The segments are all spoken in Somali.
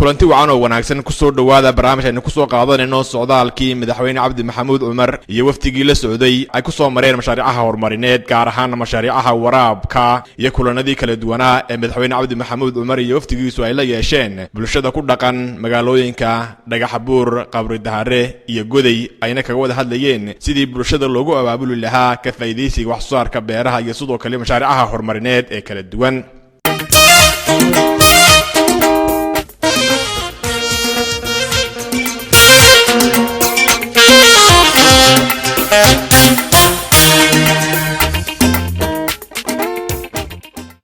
kulanti wacan oo wanaagsan ku soo dhawaada barnaamijka ku soo qaadanayno socdaalkii madaxweyne Cabdi Maxamuud Cumar iyo waftigii la socday ay ku soo mareen mashaariicaha horumarineed gaar ahaan mashaariicaha waraabka iyo kulanadii kala duwanaa ee madaxweyne Cabdi Maxamuud Cumar iyo waftigiisu ay la yeesheen bulshada ku dhaqan magaalooyinka Dhagaxbuur, Qabri Dahare iyo Goday ayna kaga wada hadlayeen sidii bulshada loogu abaabuli lahaa ka faa'iideysiga wax soo saarka beeraha iyo sidoo kale mashaariicaha horumarineed ee kala duwan.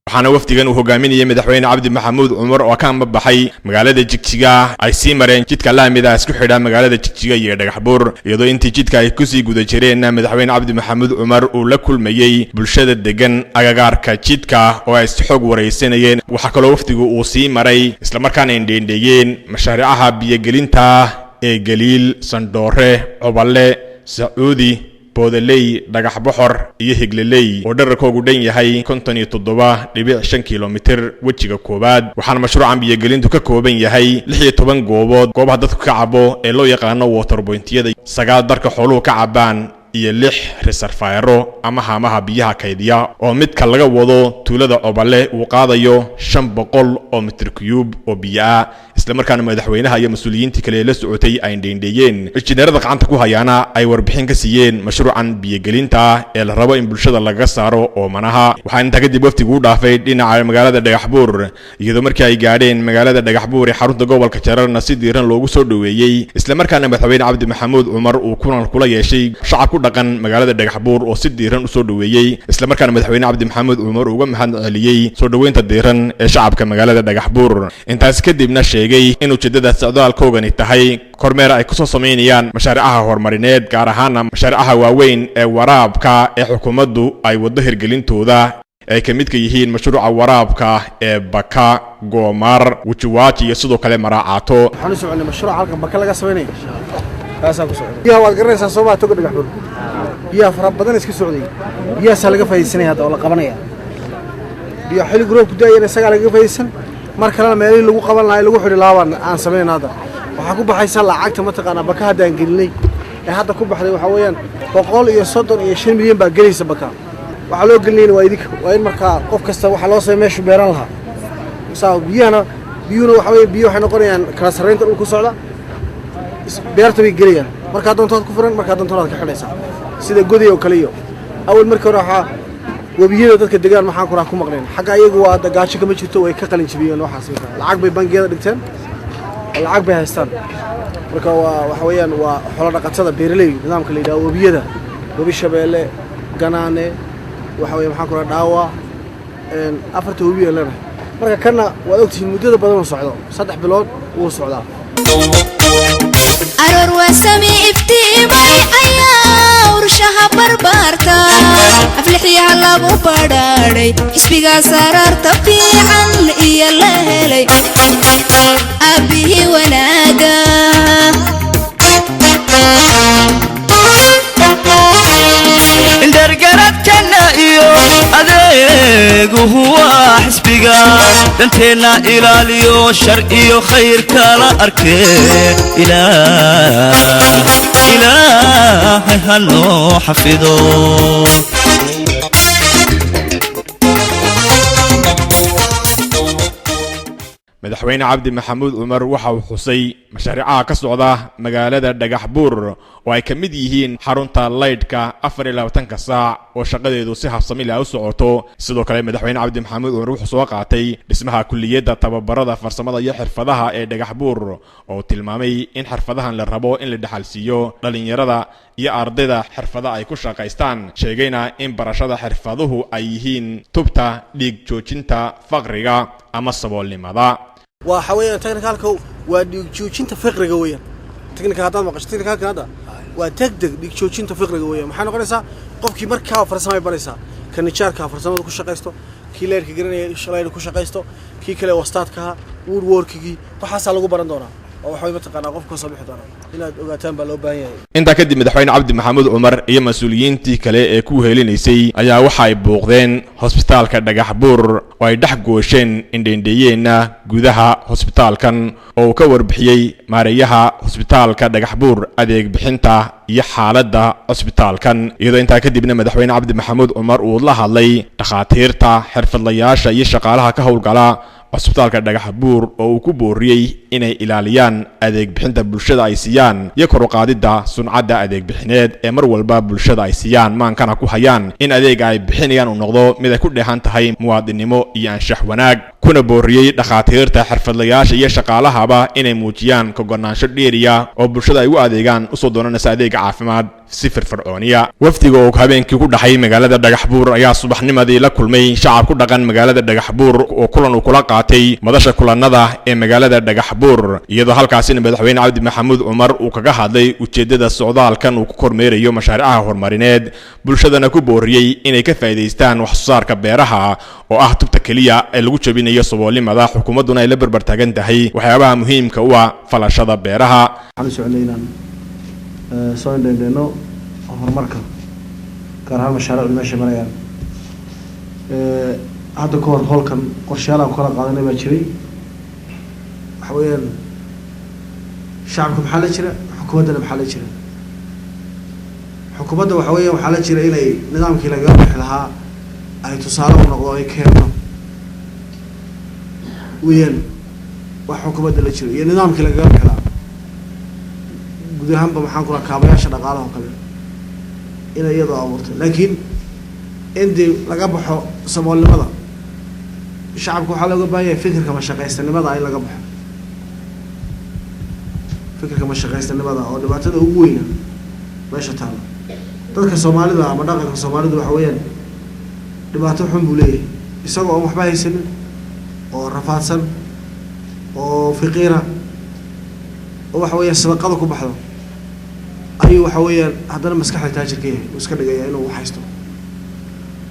waxaana wafdigan uu hogaaminayay madaxweyne Cabdi Maxamuud Cumar oo ka baxay magaalada Jigjiga ay sii mareen jidka laamida isku xidha magaalada Jigjiga iyo Dhagaxbuur iyadoo intii jidka ay ku sii guda jireen madaxweyne Cabdi Maxamuud Cumar uu la kulmayay bulshada degan agagaarka jidka oo ay xog wareysanayeen. waxa kale wafdigu uu sii maray isla markaana indheeyeen mashaariicaha biyo-gelinta ee Galiil, Sandoore, Cobale, Sacuudi, Boodaley, Dhagaxboxor iyo Higleley oo dhererkoodu dhan yahay 57.5 kilomitir wajiga koobaad. waxaana mashruucan biyo-gelintu ka kooban yahay 16 goobood goobaha dadku ka cabo ee loo yaqaan water point-yada, 9 darka xooluhu ka cabaan iyo 6 reservoir ama haamaha biyaha kaydiya oo midka laga wado tuulada Cobale uu qaadayo 500 oo mitir cube oo biyo ah. isla markaana madaxweynaha iyo mas'uuliyiinta kale la socotay ay indheeyeen injineerada gacanta ku hayaana ay warbixin ka siiyeen mashruucan biyo-gelinta ee la rabo in bulshada laga saaro oo manaha. waxaa inta kadib waftigu u dhaafay dhinaca magaalada Dhagaxbuur iyadoo markii ay gaadheen magaalada Dhagaxbuur ee xarunta gobolka Jararna si diiran loogu soo dhaweeyay. isla markaana madaxweyne Cabdi Maxamuud Cumar uu kulan kula yeeshay shacab ku dhaqan magaalada Dhagaxbuur oo si diiran u soo dhaweeyay. isla markaana madaxweyne Cabdi Maxamuud Cumar uga mahad celiyay soo dhaweynta diiran ee shacabka magaalada Dhagaxbuur. intaas kadibna sheegay in ujeedada socdaalkoogani tahay kormeer ay ku soo sameeyaan mashaariicaha horumarineed gaar ahaan mashaariicaha waaweyn ee waraabka ee xukuumaddu ay wado hirgelintooda ay ka mid ka yihiin mashruuca waraabka ee Baka, Goomar, Wujuwaaj iyo sidoo kale Maraacato. waxaan u soconay mashruuca halkan Baka laga sameeyay kaasa ku socday biyaha waad garanaysaa Soomaaliya toga Dhagaxbuur biyaha fara badan iska socday biyaha laga faa'iideysanaya hadda oo la qabanaya biyaha xilli roobku daayay isaga laga faa'iideysan markana meelay lagu qaban lahayn lagu xiri laaban aan sameeyna hadda waxa ku baxaysa lacagta ma taqaana Baka hadaan gelinay ee hadda ku baxday waxa weeyaan 135 milyan baa gelaysa Baka. waxa loo gelinay waa in marka qof kasta waxa loo sameeyo meeshu beeran lahaa saw biyana waxa weey biyo waxay noqonayaan kala sareynta dhulka socda beerta way gelayaan marka doontood ku furan marka doontood ka xidhaysa sida Goday oo kale iyo awal marka hore waxa wabiyada dadka deegaan maxaan ku maqneen xagga ayagu waa dagaajo kama jirto way ka qalin jabiyeen waxaas lacag bay bangiyada dhigteen lacag bay haystaan marka waxa weeyaan waa xoolo dhaqatada beeraley nidaamka la yiraahdo wabiyada wabi Shabeelle, Ganaane waxa weey maxaan ku dhaawa afarta wabiyo leena marka kana waa ogtihiin muddada badan oo socdo 3 bilood uu socdaa. أرور وسمي افتيمي أيا ورشها بربارتا أفلحي على بوباداري حسبيقا سرار تبيعا إيا الليلي أبيه ونادا درقرت كنا إيو أديق وهو حسبيقا دنتينا إلى ليو شرقيو خير كالا أركي إلهي هنو حفظو. madaxweyne Cabdi Maxamuud Cumar waxa uu xusay mashaariicaha ka socda magaalada Dhagaxbuur oo ay ka mid yihiin xarunta laydhka 24 saac oo shaqadeedu si habsami leh u socoto. sidoo kale madaxweyne Cabdi Maxamuud Cumar wuxuu soo qaatay dhismaha kulliyadda tababarada farsamada iyo xirfadaha ee Dhagaxbuur oo tilmaamay in xirfadahan la rabo in la dhaxalsiiyo dhalinyarada iyo ardayda xirfadaha ay ku shaqaystaan, sheegayna in barashada xirfaduhu ay yihiin tubta dhiig joojinta faqriga ama saboolnimada. waxa weeyaan technicalku waa dhiig joojinta faqriga weeyaan technical hada maqashto technical hada waa tagdeg dhiig joojinta faqriga weeyaan maxay noqonaysaa qofkii markaa farsamay baraysa kan nijaarka farsamada ku shaqaysto kii leerka garanaya shaqada ku shaqaysto kii kale wastaadka woodworkigi waxa lagu baran doonaa oo waxay mataqaanaa qof ka soo bixi doona inaad ogaataan baa loo baahan yahay. inta kadib madaxweyne cabdi maxamuud cumar iyo mas'uuliyiintii kale ee ku heelinaysay ayaa waxa ay booqdeen hosbitaalka Dhagaxbuur oo ay dhex goosheen indheendheeyeenna gudaha hosbitaalkan oo ka warbixiyay maareeyaha hosbitaalka Dhagaxbuur adeeg bixinta iyo xaaladda hosbitaalkan iyadoo inta kadibna madaxweyne cabdi maxamuud cumar uu la hadlay dhakhaatiirta xirfadlayaasha iyo shaqaalaha ka howlgala hosbitaalka Dhagaxbuur oo uu ku booriyay inay ilaaliyaan adeeg bixinta bulshada ay siiyaan iyo kor u qaadida suncadda adeeg bixineed ee mar walba bulshada ay siiyaan maankana ku hayaan in adeeg ay bixinayaan uu noqdo mid ay ku dheehan tahay muwaadinimo iyo anshax wanaag kuna booriyay dhakhaatiirta xirfadlayaasha iyo shaqaalahaba inay muujiyaan ka go'naansho dheeriya oo bulshada ay u adeegaan usoo doonanaysa adeeg caafimaad si firfircooniya wafdiga oo habeenkii ku dhaxay magaalada Dhagaxbuur ayaa subaxnimadii la kulmay shacab ku dhaqan magaalada Dhagaxbuur oo kulan uu kula qaatay madasha kulanada ee magaalada Dhagaxbuur iyadoo halkaasina madaxweyne cabdi maxamuud cumar uu kaga hadlay ujeedada socdaalkan uu ku kormeerayo mashaariicaha horumarineed bulshadana ku booriyay inay ka faa'iideystaan wax soo saarka beeraha oo ah tubta kaliya ee lagu jabinayo saboolnimada xukuumaduna ay la barbar taagan tahay waxyaabaha muhiimka u ah falashada beeraha. soo indheeno horumarka gaar ahaan mashaariicda meesha marayaan hadda ka hor howlkan qorshayaal kala qaadanay baa jiray waxa weeyaan shacabka maxaa la jira xukuumaddana maxaa la jira xukuumadda waxa weeyaan waxaa la jira inay nidaamkii laga bixi lahaa ay tusaale u noqdo ay keento weeyaan wax xukuumadda la jira iyo nidaamkii laga bixi lahaa guud ahaanba maxaan ku rakaa kaabayaasha dhaqaalaha oo kale inay iyadoo abuurtay laakiin indii laga baxo saboolnimada shacabka waxaa looga baahan yahay fikirka mashaqaystanimada in laga baxo fikirka mashaqaystanimada oo dhibaatada ugu weyna meesha taala dadka Soomaalida ama dhaqanka Soomaalida waxa weeyaan dhibaato xun buu leeyahay isagoo aan waxba haysanin oo rafaadsan oo faqiira oo waxa weeyaan sadaqada ku baxdo ayuu waxa weeyaan haddana maskaxda taajirka yahay uu iska dhigaya inuu wax haysto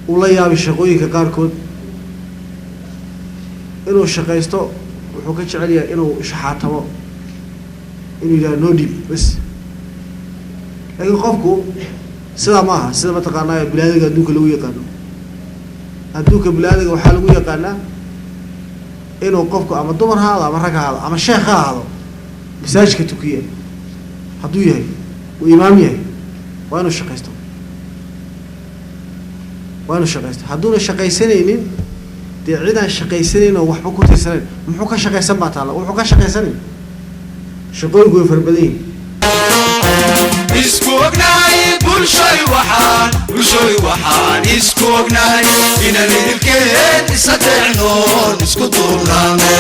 uu la yaabay shaqooyinka qaarkood inuu shaqaysto wuxuu ka jecel yahay inuu shaxaatamo inuu yidhaha no deep bas laakiin qofku sidaa ma aha sida mataqaanaa bilaadiga adduunka lagu yaqaano adduunka bilaadiga waxaa lagu yaqaanaa inuu qofku ama dumar ha ahaado ama rag ha ahaado ama sheekh ha ahaado masaajidka tukiya hadduu yahay uu imaam yahay waa inuu shaqaysto hadduuna shaqaysanaynin dee cidaan shaqaysanaynin oo waxba ku tirsanayn muxuu ka shaqaysan baa taala wuxuu ka shaqaysanayn shaqooyinku way fara badan yihiin isku ognahay bulshoy waxaan isku ognahay inaan idilkeen isadeecnoon isku duubnaano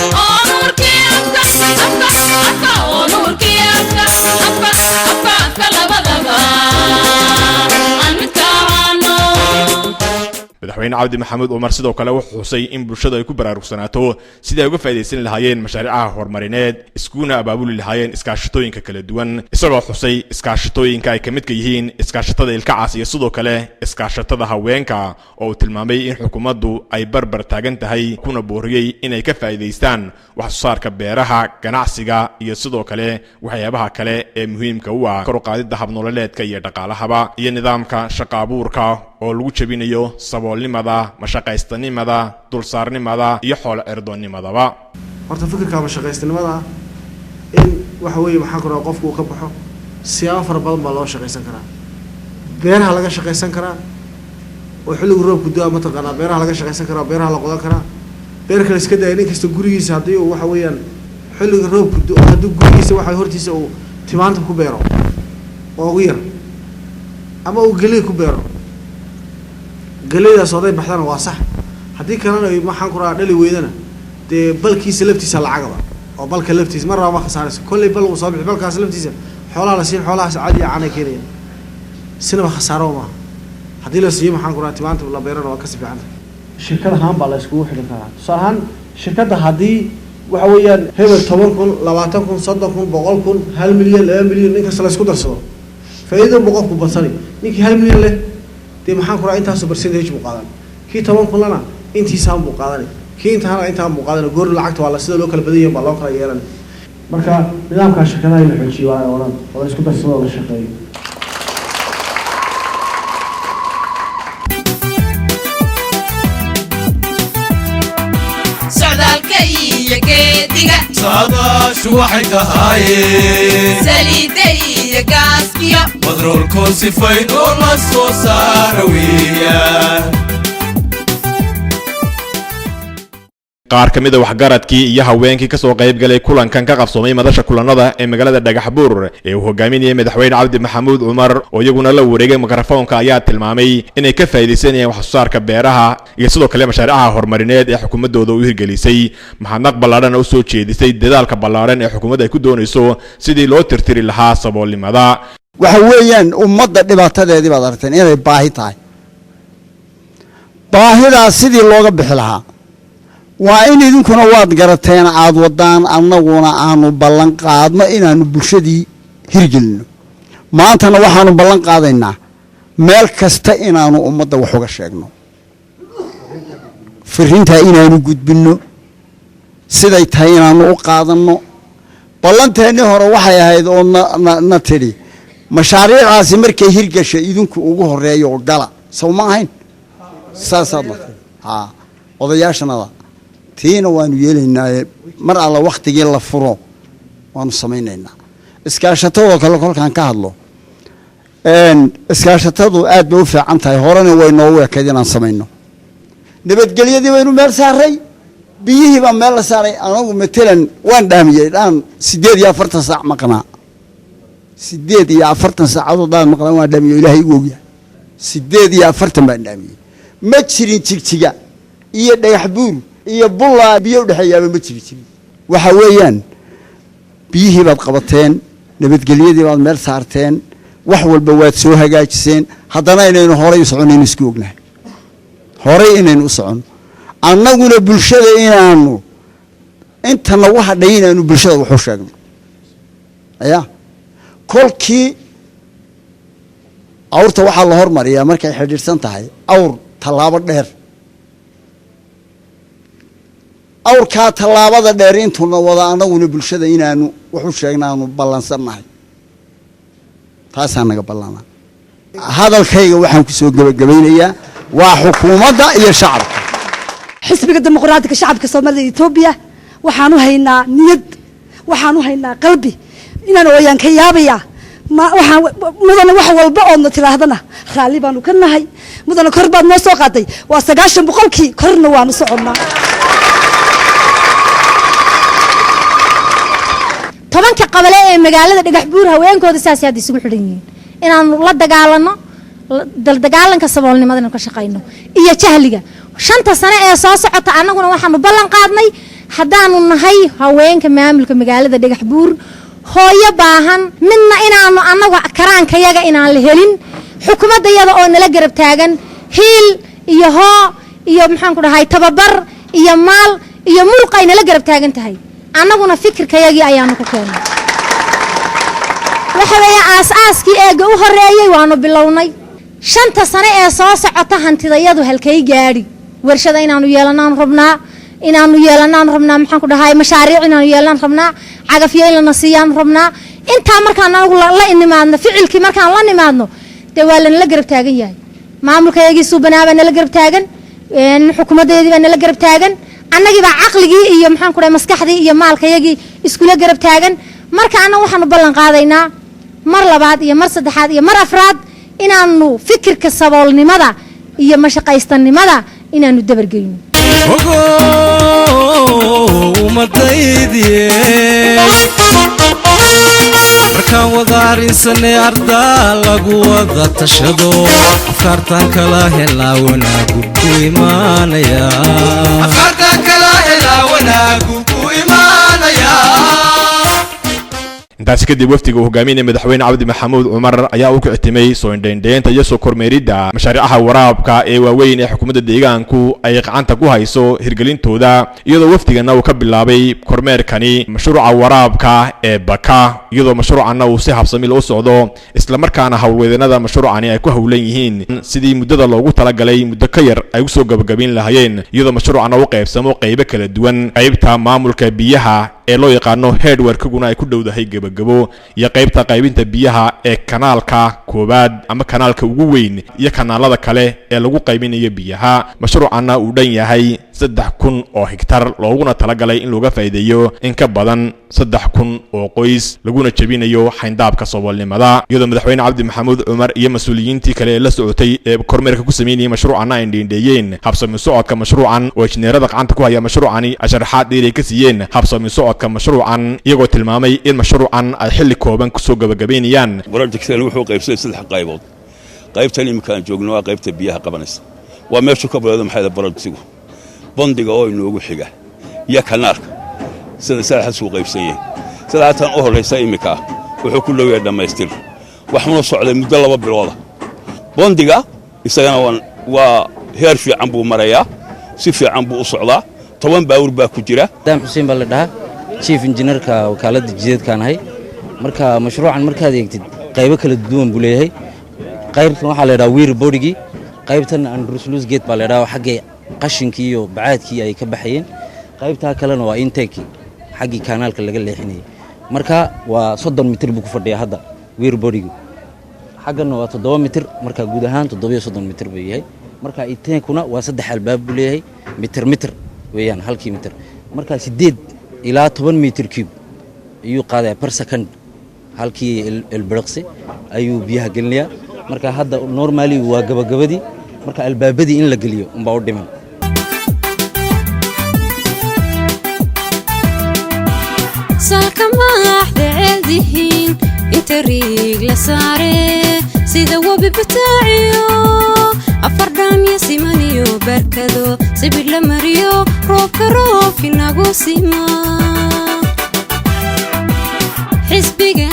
madaxweyne cabdi maxamuud cumar sidoo kale wuxuu xusay in bulshada ay ku baraarugsanaato sidii ay uga faa'iideysan lahaayeen mashaariicaha horumarineed iskuna abaabuli lahaayeen iskaashatooyinka kala duwan isagoo xusay iskaashatooyinka ay ka midka yihiin iskaashatada ilkacaas iyo sidoo kale iskaashatada haweenka oo uu tilmaamay in xukuumaddu ay barbar taagan tahay kuna booriyay inay ka faa'iideystaan wax soo saarka beeraha ganacsiga iyo sidoo kale waxyaabaha kale ee muhiimka u ah kor u qaadida habnololeedka iyo dhaqaalahaba iyo nidaamka shaqo abuurka oo lagu jabinayo saboolnimada mashaqaystanimada dulsaarnimada iyo xoolo cirdoonimadaba horta fikirka mashaqaystanimada in waxa weeye maxaa ku qofku uu ka baxo siyaabo fara badan baa loo shaqaysan karaa beeraha laga shaqaysan karaa oo xilliga roobku da'o mataqaanaa beeraha laga shaqaysan karaa beeraha la qodan karaa beer kale iska daaya nin kasta gurigiisa haddii uu waxa weeyaan xilliga roobku da'o hadduu gurigiisa waxa hortiisa uu timaanta ku beero oo ugu yar ama uu gelay ku beero galeydaas oday baxdana waa sax haddii kalena maxaan ku rahaa dhali weydana dee balkiisa laftiisa lacagaba oo balka laftiisa mar raba khasaarayso kolley bal uu soo bixi balkaas laftiisa xoolaha la siin xoolahaas caadi caana keenaya sinaba khasaaro maaha haddii la siiyo maxaan ku rahaa timaanta la beerana waa ka si fiican shirkad ahaan baa la iskugu xidhan karaa tusaale ahaan shirkadda haddii waxa weeyaan hebel 10,000 20,000 30,000 100,000 1 milyan 2 milyan ninkasta la isku darsado faa'iido boqolku badsani ninkii 1 milyan leh dee maxaan ku rahaa intaas percentage buu qaadan kii 10,000 lana intiisaan buu qaadanay kii intaana intaan buu qaadanay goor lacagta waa la sida loo kala badan yahay baa loo kala yeelan marka nidaamka shirkadaha in la xoojiyo waa oran oo isku darsado la shaqeeyo socdaalka iyo geediga saadaashu waxay tahaayeen saliidda iyo gaaskiyo badroolkoo sifayn oo la soo saara weeyaan qaar ka mid ah waxgaradkii iyo haweenkii ka soo qayb galay kulankan ka qabsoomay madasha kulanada ee magaalada Dhagaxbuur ee uu hogaaminayay madaxweyne Cabdi Maxamuud Cumar oo iyaguna la wareegay mikrofoonka ayaa tilmaamay inay ka faa'iideysanayaan wax soo saarka beeraha iyo sidoo kale mashaariicaha horumarineed ee xukuumadooda u hirgelisay maxadnaq ballaaran oo soo jeedisay dadaalka ballaaran ee xukuumadda ay ku doonayso sidii loo tirtiri lahaa saboolnimada waxa weeyaan ummadda dhibaatadeedii baad aragteen inay baahi tahay baahidaas sidii looga bixi lahaa waa in idinkuna waad garateen aad wadaan annaguna aanu ballan qaadno inaanu bulshadii hirgelino maantana waxaanu ballan qaadaynaa meel kasta inaanu ummadda wax uga sheegno fariintaa inaanu gudbinno siday tahay inaanu u qaadanno ballanteennii hore waxay ahayd oo na tidhi mashaariicaasi markay hirgashay idinku ugu horeeyo oo gala saw ma ahayn saasaad martay haa odayaashanada tiina waanu yeelaynaa mar alla waqtigii la furo waanu samaynaynaa iskaashatadoo kale kolkaan ka hadlo iskaashatadu aad bay u fiican tahay horena way noogu ekayd inaan samayno nabadgelyadii baynu meel saaray biyihii baa meel la saaray anagu matalan waan dhaamiyey dhaan 48 saac maqnaa 48 saacadood daan maqnaa waan dhaamiyey ilaahay igu ogyahay 48 baan dhaamiyey ma jirin jigjiga iyo Dhagaxbuur iyo bulla biyo dhaxayaaba ma jirin waxa weeyaan biyihii baad qabateen nabadgelyadii baad meel saarteen wax walba waad soo hagaajiseen haddana inaynu horay u soconayno isku ognahay horay inaynu u socono annaguna bulshada inaanu intana waxa dhaynaanu bulshada wax u sheegno ayaa kolkii awrta waxa la hormariyaa markay xidhiidhsan tahay awr talaabo dheer awrka talaabada dheer intuna wada anaguna bulshada inaanu wax u sheegnaanu ballansanahay taasaan naga ballana hadalkayga waxaan ku soo gabagabaynayaa waa xukuumadda iyo shacabka xisbiga dimuqraadiga shacabka Soomaaliya Itoobiya waxaan u haynaa niyad waxaan u haynaa qalbi inaan ooyaan ka yaabaya ma waxaan mudana wax walba oo tilaahdana raali baanu ka nahay mudana kor baad noo soo qaaday waa 90% korna waanu soconnaa tobanka qabale ee magaalada Dhagaxbuur haweenkooda saasiyaad isugu xidhan yihiin inaan la dagaalano dagaalanka saboolnimada ka shaqeyno iyo jahliga shanta sano ee soo socota annaguna waxaanu ballan qaadnay hadaanu nahay haweenka maamulka magaalada Dhagaxbuur hooyo baahan midna inaanu annagu karaankayaga inaan la helin xukuumadayada oo nala garab taagan hiil iyo hoo iyo maxaan ku dhahay tababar iyo maal iyo mulqay nala garab taagan tahay annaguna fikirkayagii ayaanu ku keenay waxa weeye aasaaskii eega u horeeyay waanu bilownay shanta sano ee soo socota hantidayadu halkay gaari warshada inaanu yeelanaan rabnaa maxaan ku dhahay mashaariic inaanu yeelanaan rabnaa cagafyo in la siiyaan rabnaa inta markaan anagu la inimaadno ficilkii markaan la nimaadno de waa la garab taagan yahay maamulkayagii suubanaaba nala garab taagan xukuumadeedii baa nala garab taagan annagii baa aqligii iyo maxaan ku dhahay maskaxdii iyo maalkayagii iskula garab taagan marka anna waxaanu ballan qaadaynaa mar labaad iyo mar saddexaad iyo mar afraad inaanu fikirka saboolnimada iyo mashaqaystanimada inaanu dabargeyno markaan wada arinsanay ardaa lagu wada tashado afkaartaan kala helaa wanaagu ku imaanaya intaas kadib waftiga uu hogaaminayay madaxweyne Cabdi Maxamuud Cumar ayaa uu ku ixtimay soo indheynta iyo soo kormeeridda mashaariicaha waraabka ee waaweyn ee xukuumadda deegaanku ay gacanta ku hayso hirgelintooda iyadoo waftigana uu ka bilaabay kormeerkani mashruuca waraabka ee Baka iyadoo mashruucana uu si habsami loo socdo isla markaana hawlweednada mashruucani ay ku hawlan yihiin sidii muddada loogu talagalay muddo ka yar ay u soo gabagabin lahaayeen iyadoo mashruucana uu qaybsamo qaybo kala duwan qaybta maamulka biyaha ee loo yaqaano headworkiguna ay ku dhowdahay gabagabo iyo qaybta qaybinta biyaha ee kanaalka koobaad ama kanaalka ugu weyn iyo kanaalada kale ee lagu qaybinayo biyaha mashruucana uu dhan yahay 3,000 oo hektar looguna talagalay in looga faa'iideeyo in ka badan 3,000 oo qoys laguna jabinayo xayndaabka saboolnimada iyadoo madaxweyne cabdi maxamuud cumar iyo mas'uuliyiintii kale ee la socotay ee kormeerka ku sameeyay mashruucana ay dhindheeyeen habsami socodka mashruucan oo injineerada gacanta ku haya mashruucani asharaxaad dheeri ka siiyeen habsami socodka mashruucan iyagoo tilmaamay in mashruucan ay xilli kooban ku soo gabagabeynayaan projectkan wuxuu qaybsaday 3 qaybood qaybtan imkaan joogno waa qaybta biyaha qabanaysa waa meesha ka bilowda maxay projectigu bandiga oo inoogu xiga iyo kanaalka sida saalaxaas uu qaybsanyay salaatan oo horeysa imika wuxuu ku looyay dhamaystir waxuna socday muddo 2 bilood bandiga isagana waa heer fiican buu marayaa si fiican buu u socdaa 10 baawur baa ku jira dam xuseen baa la dhahaa chief engineerka wakaalada jideedkan ahay marka mashruucan markaad eegtid qaybo kala duwan buu leeyahay qaybtan waxa la yiraahdaa weir boardigi qaybtan andruslus gate baa la yiraahdaa xagga qashinkii iyo bacaadkii ay ka baxayeen qaybta kalena waa intake xaggi kanaalka laga leexinay marka waa 30 mitir buu ku fadhiyaa hadda weir boardigi xaggana waa 7 mitir marka guud ahaan 730 mitir buu yahay marka intake-kuna waa 3 albaab buu leeyahay mitir weeyaan halkii mitir marka 8 ilaa 10 mitir cube ayuu qaadaa per second halkii ilbirqsi ayuu biyaha gelinayaa marka hadda normally waa gabagabadii marka albaabadii in la geliyo umba u dhiman salka maaxdeedihiin inta riig la saare sida wabi bataaciyo afardhaan iyo siman iyo barkado sibir la mariyo roobka inagu sima xisbiga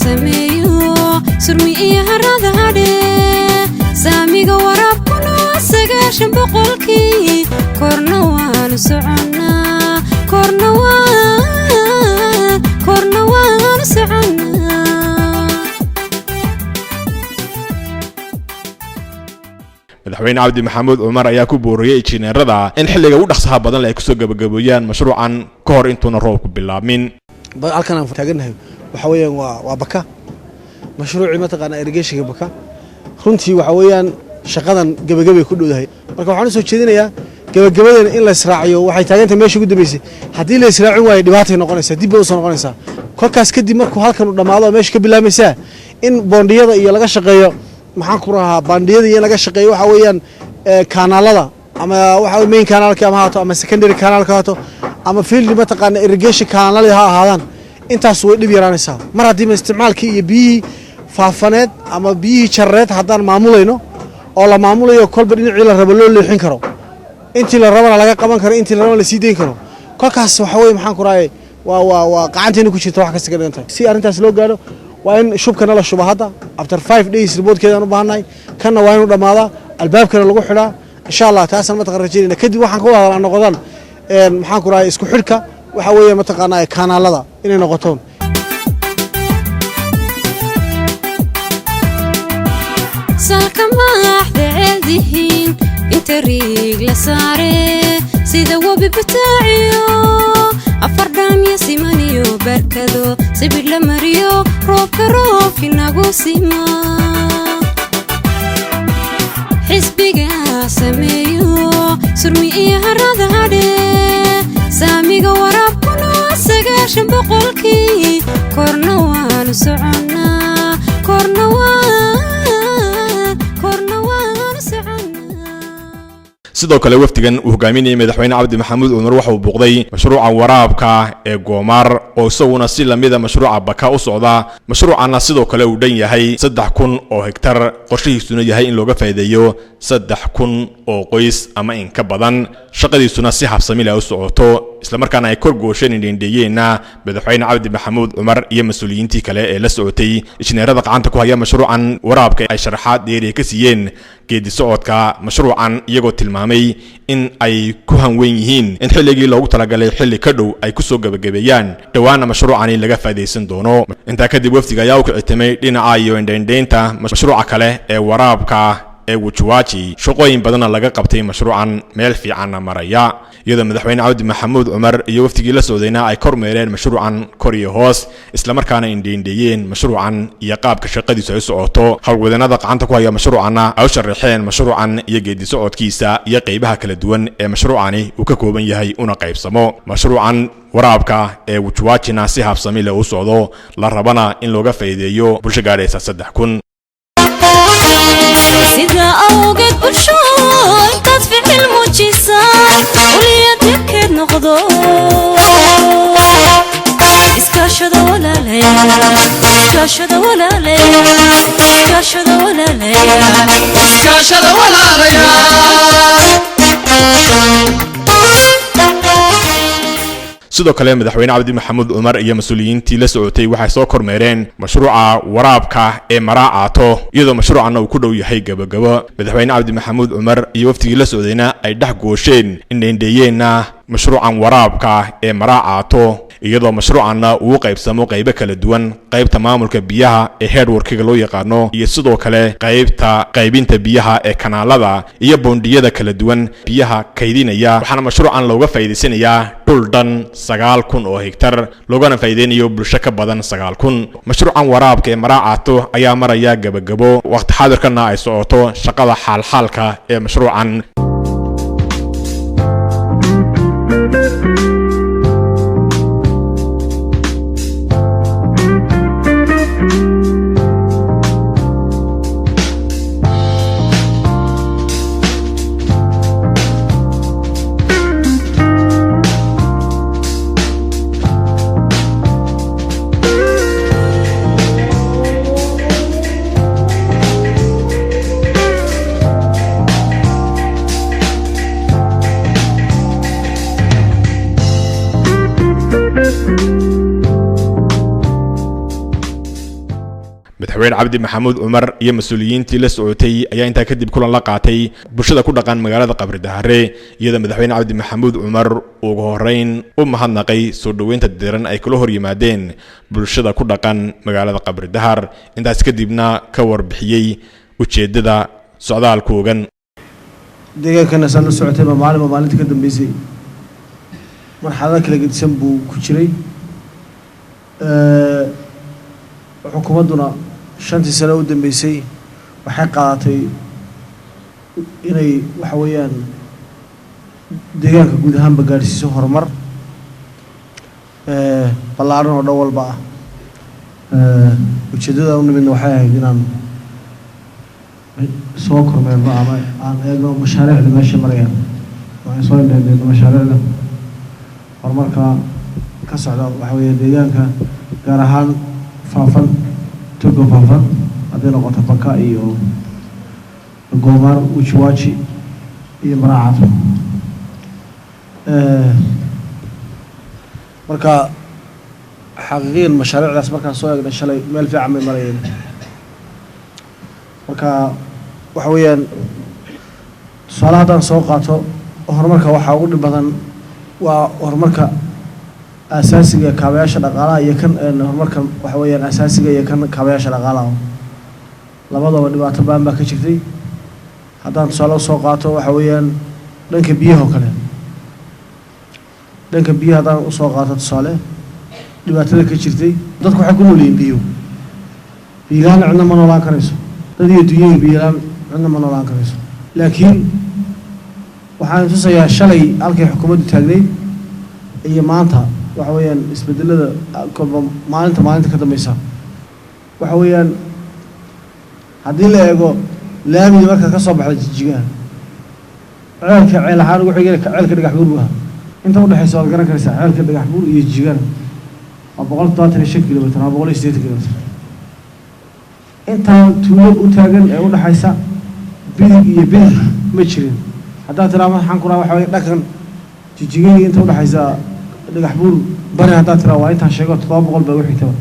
sameeyo surmi iyo harada hadhe saamiga waraabkuna 9% korna waan soconnaa korna waan soconnaa madaxweyne cabdi maxamuud cumar ayaa ku booriyay injineerada in xilliga ugu dhaqsaha badan ay ku soo gabagabeeyaan mashruucan ka hor intuuna roobku bilaabmin halkan aan taaganahay waxa weeyaan waa baka mashruuci mataqaana irrigation baka runtii waxa weeyaan shaqadan gabagabay ku dhowdahay marka waxaan soo jeedinayaa gabagabadan in la israaciyo waxay taageerta meesha ugu dambeysay hadii la israacin waayo dhibaato noqonaysa dib u soo noqonaysa kolkaas kadib markuu halkan u dhamaado meesha ka bilaamaysa in boondiyada iyo laga shaqeeyo maxaan ku rahaa boondiyada iyo laga shaqeeyo waxa weeyaan kanaalada ama waxa main kanaalka ama haato ama secondary kanaalka haato ama field mataqaana irrigation kanaalada ha ahaadaan intaas way dhib yaraanaysaa mar haddii isticmaalkii iyo biyihii faafaneed ama biyihii jarreed haddaan maamulayno oo la maamulayo kolba dhinacii la rabo loo leexin karo intii la rabana laga qaban karo intii la rabana la sii dayn karo kolkaas waxa weeye maxaan ku raayay waa qacanteena ku jirta wax kasta ka dhigan tahay si arrintaas loo gaadho waa in shubkana la shuba hadda after 5 days reportkeedaan u baahannahay kanna waa inuu dhammaadaa albaabkana lagu xidhaa insha allah taasaan mataqan rajaynayna kadib waxaan ka wada hadalaa noqdaan maxaan ku raayay isku xidhka waxa weeye mataqaanaa kanaalada inay noqotoon salka maaxdeedihiin inta riig la saare sida wabi bataaciyo afardhaan iyo siman iyo barkado sibir la mariyo roobka inagu sima xisbiga sameeyo surmi iyo harada hadhe saamiga waraabkuna 9% korna waan soconnaa korna waan soconnaa sidoo kale wafdigan uu hogaaminayay madaxweyne cabdi maxamuud cumar waxa uu booqday mashruuca waraabka ee Goomar oo isaguna si lamida mashruuca baka u socda mashruucana sidoo kale uu dhan yahay 3,000 oo hektar qorshihiisuna yahay in looga faa'iideeyo 3,000 oo qoys ama in ka badan shaqadiisuna si habsami leh u socoto isla markaana ay kor goosheen indheeyeenna madaxweyne cabdi maxamuud cumar iyo mas'uuliyiintii kale ee la socotay injineerada gacanta ku haya mashruucan waraabka ay sharaxaad dheeri ka siiyeen geedi socodka mashruucan iyagoo tilmaamay in ay ku hanweyn yihiin in xilligii loogu talagalay xilli ka dhow ay ku soo gabagabeeyaan dhawaana mashruucani laga faa'iideysan doono inta kadib wafdiga ayaa u kicitamay dhinaca iyo indheynta mashruuca kale ee waraabka ee Wujuwaji shaqooyin badan laga qabtay mashruucan meel fiican maraya iyadoo madaxweyne Cabdi Maxamuud Cumar iyo waftigii la socdayna ay kormeereen mashruucan kor iyo hoos isla markaana indheeyeen mashruucan iyo qaabka shaqadiisu ay socoto hawlwadanada gacanta ku haya mashruucana ay u sharaxeen mashruucan iyo geedi socodkiisa iyo qaybaha kala duwan ee mashruucani uu ka kooban yahay una qaybsamo mashruucan waraabka ee Wujuwajina si habsami leh u socdo la rabana in looga faa'iideeyo bulsho gaaraysa 3,000 sida awgeed bulshooy intaad ficil muujisaan uliyadkeed noqdo iskaashada sidoo kale madaxweyne Cabdi Maxamuud Cumar iyo mas'uuliyiintii la socotay waxay soo kormeereen mashruuca waraabka ee Maraacato iyadoo mashruucana uu ku dhow yahay gabagabo madaxweyne Cabdi Maxamuud Cumar iyo waftigii la socdayna ay dhax goosheen indheeyeenna mashruucan waraabka ee Maraacato iyadoo mashruucana uu qaybsamo qaybo kala duwan qaybta maamulka biyaha ee headworkiga loo yaqaano iyo sidoo kale qaybta qaybinta biyaha ee kanaalada iyo boondiyada kala duwan biyaha kaydinaya waxaana mashruucan looga faa'iideysanayaa dhul dhan 9,000 oo hektar loogana faa'iideynayo bulsho ka badan 9,000 mashruucan waraabka ee Maraacato ayaa maraya gabagabo waqti xaadirkana ay socoto shaqada xaalxaalka ee mashruucan madaxweyne Cabdi Maxamuud Cumar iyo mas'uuliyiintii la socotay ayaa inta kadib kulan la qaatay bulshada ku dhaqan magaalada Qabri Dahare iyadoo madaxweyne Cabdi Maxamuud Cumar ugu horeyn u mahadnaqay soo dhaweynta diiran ay kula hor yimaadeen bulshada ku dhaqan magaalada Qabri Dahar intaas kadibna ka warbixiyay ujeedada socdaalkoogan deegaanka san la socotay maalinta ka dambeysay marxalad kala gedisan buu ku jiray xukuumaduna 5 sano u dambeysay waxay qaadatay inay waxa weeyaan deegaanka guud ahaan gaarsiiso horumar ballaaran oo dhan walba ujeedada u nimidna waxay ahayd inaan soo kormeerno ama aan eegno mashaariicda meesha marayaan waxaan soo indheeyno mashaariicda horumarka ka socda waxa weeye deegaanka gaar ahaan faafan togo faafan haddii noqoto Baka iyo Goomar Wujuwaji iyo Maraacato marka xaqiiqiyan mashaariicdaas markaan soo eegno shalay meel fiican bay marayeen marka waxa weeyaan tusaale haddaan soo qaato horumarka waxaa ugu dhib badan waa horumarka asaasiga kaabayaasha dhaqaalaha iyo kan horumarka waxa weeyaan asaasiga iyo kan kaabayaasha dhaqaalaha labadaba dhibaato baan ka jirtay haddaan tusaale soo qaato waxa weeyaan dhanka biyaha oo kale dhanka biyaha haddaan u soo qaato tusaale dhibaatada ka jirtay dadku waxay ku nool yihiin biyo biyalaan cidna ma noolaan karayso dad iyo dunyada biyalaan cidna ma noolaan karayso laakiin waxaan tusayaa shalay halkay xukuumaddu taagnayd iyo maanta waxa weeyaan isbedelada maalinta ka dambaysa waxa weeyaan haddii la eego laamiga marka ka soo baxda jijigaha ceel ahaan ugu xigay ceelka dhagax buur baa inta u dhaxaysa waad garan karaysaa ceelka dhagax buur iyo jijigana waa 175 kilomitir ama 180 kilomitir intaan tuulo u taagan ee u dhaxaysa bidig iyo bidig ma jirin haddaan tiraa waxaan ku raaa waxa weeye dhaqan jijigay inta u dhaxaysa dhagax buur bari haddaan tiraa waa intaan sheego 700 baa wixii taba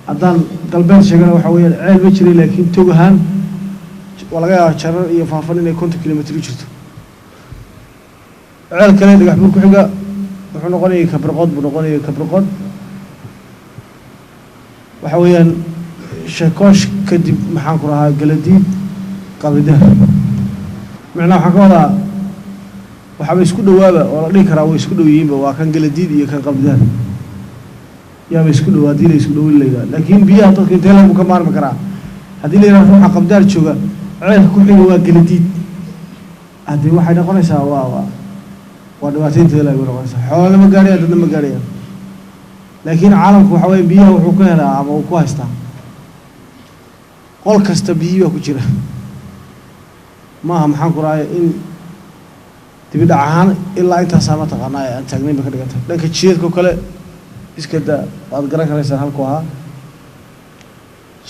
haddaan galbeed sheegana waxa weeyaan ceel ma jiray laakiin tog ahaan waa laga yaabaa jarar iyo faafan inay 50 kilomitir u jirto ceel kale dhagax buur ku xiga wuxuu noqonayaa kabraqood buu noqonayaa kabraqood waxa weeyaan sheekoosh kadib maxaan ku rahaa galadiid Qabri Dahar macnaha waxaan ka wadaa waxaaba isku dhawaaba oo la dhihi karaa way isku dhow yihiinba waa kan galadiid iyo kan qabdaan yaaba isku dhow haddii la isku dhowin la yidhaha laakiin biyaha dadka intee lagu ka maarmi karaa haddii la yidhaha ruuxa qabdaar jooga ceelka ku xiga waa galadiid haddii waxay noqonaysaa waa dhibaataynteeda lagu noqonaysaa xoolo lama gaarayaan dadna ma gaarayaan laakiin caalamku waxa weeye biyaha wuxuu ka helaa ama uu ku haystaa qol kasta biyi baa ku jira maaha maxaan ku raaya in dibidhac ahaan ilaa intaasaa mataqaanaa aan taagnayn bay ka dhigantay dhanka jiedka kale iska da waad garan karaysaan halku ahaa